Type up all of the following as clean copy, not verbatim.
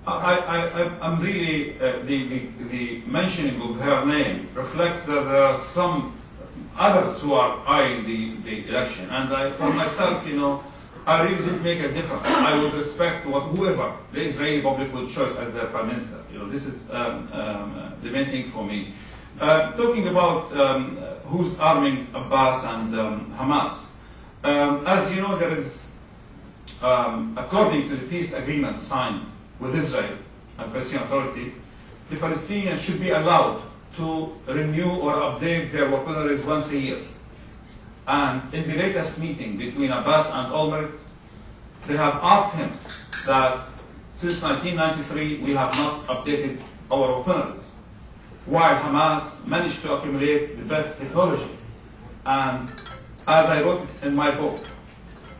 I'm really, the mentioning of her name reflects that there are some others who are eyeing the election. And for myself, you know, I really didn't make a difference. I would respect whoever the Israeli public would choose as their prime minister. You know, this is the main thing for me. Talking about who's arming Abbas and Hamas. As you know, there is, according to the peace agreement signed with Israel and Palestinian Authority, the Palestinians should be allowed to renew or update their weaponry once a year. And in the latest meeting between Abbas and Olmert, they have asked him that since 1993 we have not updated our weaponry, while Hamas managed to accumulate the best technology. And as I wrote in my book,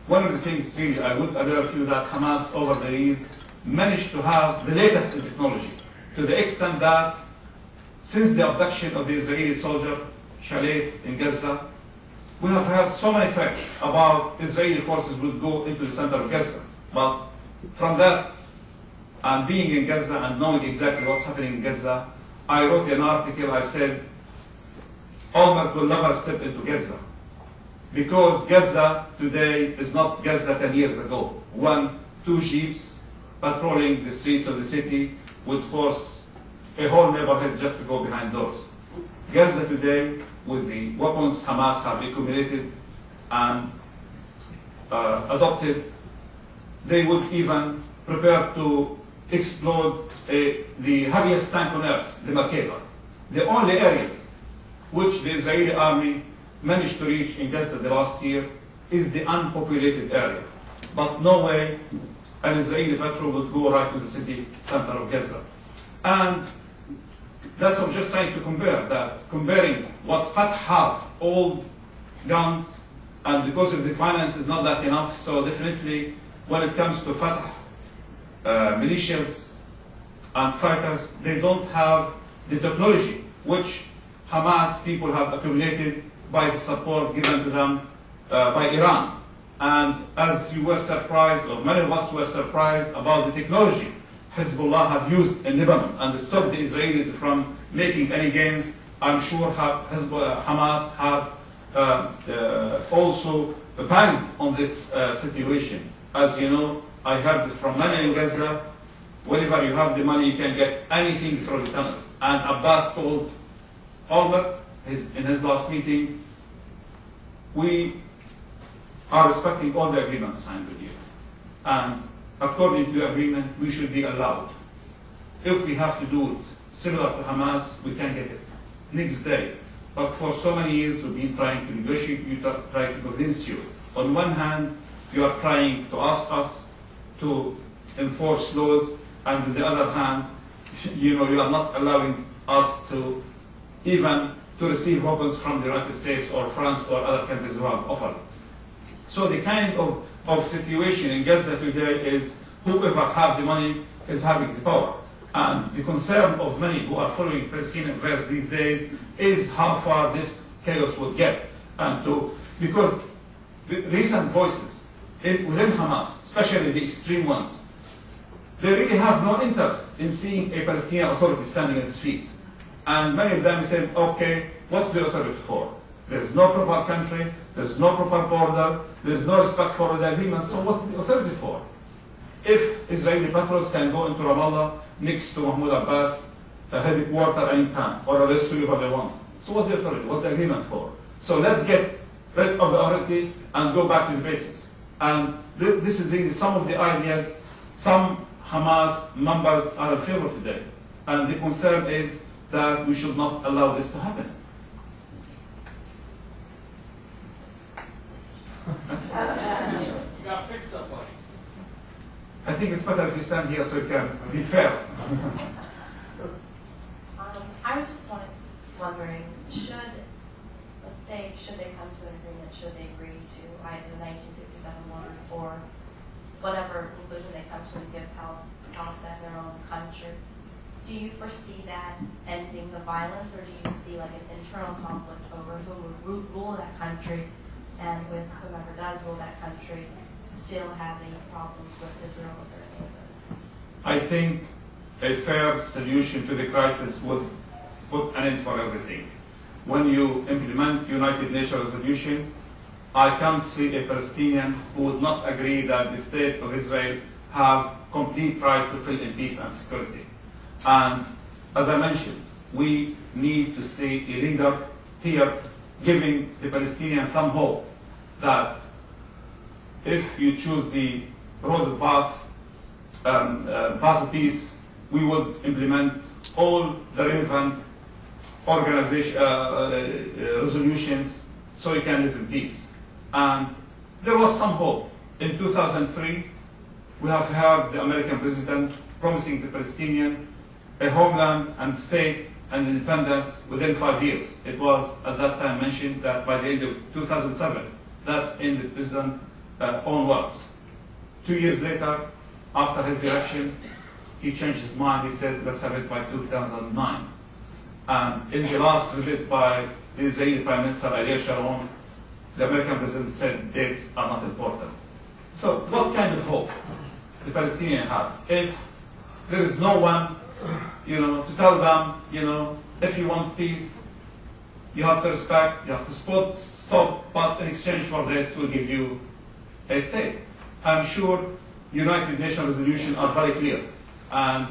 one of the things really I would alert you that Hamas over the years managed to have the latest in technology, to the extent that since the abduction of the Israeli soldier Shalit in Gaza, we have heard so many threats about Israeli forces would go into the center of Gaza. But from that, and being in Gaza and knowing exactly what's happening in Gaza, I wrote an article, I said, Olmert will never step into Gaza. Because Gaza today is not Gaza 10 years ago, when 2 jeeps patrolling the streets of the city would force a whole neighborhood just to go behind doors. Gaza today, with the weapons Hamas have accumulated and adopted, they would even prepare to explode the heaviest tank on earth, the Merkava. The only areas which the Israeli army managed to reach in Gaza the last year is the unpopulated area. But no way an Israeli patrol would go right to the city center of Gaza. And that's what I'm just trying to compare, that comparing what Fatah have, old guns, and because of the finance is not that enough, so definitely when it comes to Fatah militias and fighters, they don't have the technology which Hamas people have accumulated by the support given to them by Iran. And as you were surprised, or many of us were surprised about the technology Hezbollah have used in Lebanon and stopped the Israelis from making any gains, I'm sure Hamas have also banked on this situation. As you know, I heard from many in Gaza, whenever you have the money, you can get anything through the tunnels. And Abbas told Olmert in his last meeting, we are respecting all the agreements signed with you. And according to the agreement, we should be allowed. If we have to do it similar to Hamas, we can get it next day. But for so many years, we've been trying to negotiate, we try to convince you. On one hand, you are trying to ask us to enforce laws, and on the other hand, you are not allowing us to even to receive weapons from the United States or France or other countries who have offered. So the kind of situation in Gaza today is whoever have the money is having the power. And the concern of many who are following Palestinian affairs these days is how far this chaos will get. Because the recent voices within Hamas, especially the extreme ones, they really have no interest in seeing a Palestinian Authority standing on its feet. And many of them said, okay, what's the authority for? There's no proper country, there's no proper border, there's no respect for the agreement, so what's the authority for? If Israeli patrols can go into Ramallah next to Mahmoud Abbas, headquarters anytime, or arrest whoever they want, so what's the authority? What's the agreement for? So let's get rid of the authority and go back to the basics. And this is really some of the ideas some Hamas members are in favor today. And the concern is that we should not allow this to happen. You got to pick somebody. I think it's better if you stand here so you can be fair. I was just wondering, should they come to an agreement, should they agree to either the 1967 wars or whatever conclusion they come to and give Palestine their own country, do you foresee that ending the violence, or do you see like an internal conflict over who will rule that country, and with whoever does rule that country still having problems with Israel or any of it? I think a fair solution to the crisis would put an end for everything. When you implement United Nations resolution, I can't see a Palestinian who would not agree that the state of Israel have complete right to live in peace and security. And as I mentioned, we need to see a leader here giving the Palestinians some hope that if you choose the road path of peace, we would implement all the relevant resolutions so you can live in peace. And there was some hope. In 2003, we have heard the American president promising the Palestinian a homeland and state and independence within 5 years. It was at that time mentioned that by the end of 2007, that's in the president's own words. 2 years later, after his election, he changed his mind. He said, let's have it by 2009. And in the last visit by the Israeli Prime Minister Ariel Sharon, the American president said dates are not important. So what kind of hope the Palestinians have if there is no one, to tell them, if you want peace, you have to respect, you have to stop, but in exchange for this, we'll give you a state. I'm sure United Nations resolutions are very clear, and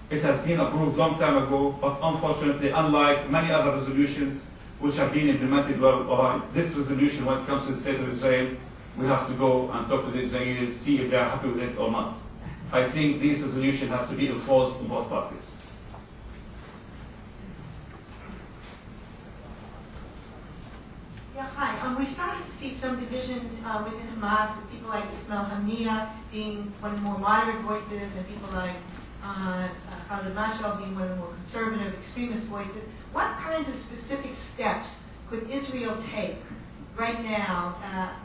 it has been approved long time ago, but unfortunately, unlike many other resolutions which have been implemented well, or this resolution when it comes to the state of Israel, we have to go and talk to the Israelis, see if they are happy with it or not. I think this resolution has to be enforced in both parties. Yeah, hi. We're starting to see some divisions within Hamas, with people like Ismail Haniyeh being one of the more moderate voices, and people like Khalid Mashal being one of the more conservative, extremist voices. What kinds of specific steps could Israel take right now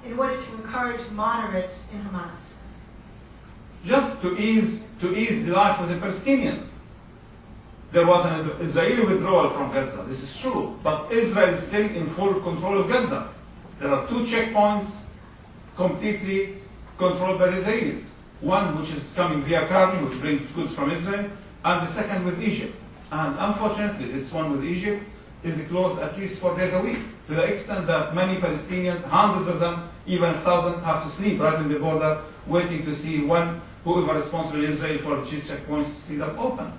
in order to encourage moderates in Hamas? Just to ease the life of the Palestinians. There was an Israeli withdrawal from Gaza. This is true, but Israel is still in full control of Gaza. There are 2 checkpoints completely controlled by the Israelis. One which is coming via Karni, which brings goods from Israel, and the second with Egypt. And unfortunately, this one with Egypt is closed at least 4 days a week, to the extent that many Palestinians, hundreds of them, even thousands, have to sleep right on the border, waiting to see when whoever is responsible in Israel for these checkpoints to see them open.